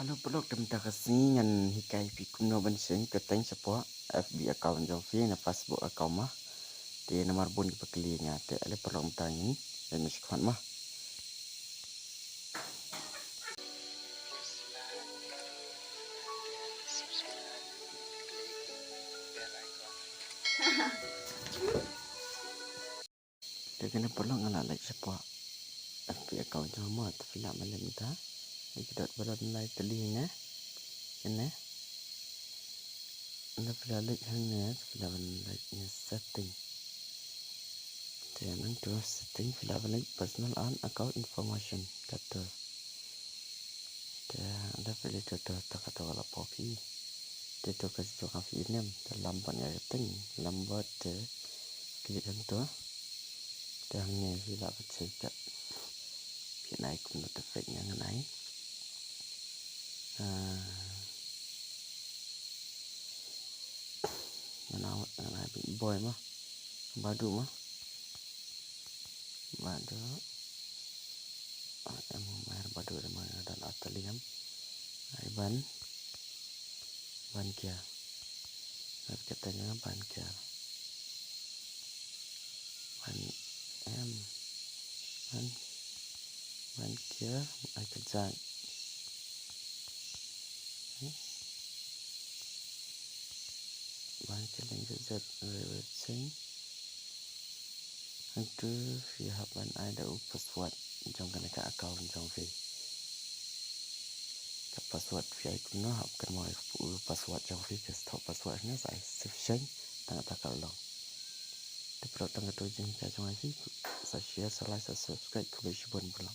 Halo blog tentang kasi ngan hikai pikum no bensin keteng sepo FB account jong fi na Facebook account mah di nomor bun pekelinya te ale perlu tanya dan sekat mah dia kena perlu ngalah like sepo FB account jong mah tapi nak malam ta ikut baru nilai telinya ini anda perlu like hanya perlu like nya setting jangan terus setting perlu like personal and account information kata dia anda perlu contoh kata wala popi dia tu kasi tu kafi nem dalam banyak ting lambat klik contoh dan ni bila bercakap kita naik notification yang naik naik boy mah badu em mer badu mah dan ataliam ban kia katanya ban kia ban kia ai kerja ban kia yang zat sing itu pihak ban ada password trong cái cái account trong phi cái password phi nó học cái mọi password trong phi cái stop password nó sai sufficient tengah tak kalau di perut tengah tu jeng cái trong phi saya share like subscribe ke besi pun pula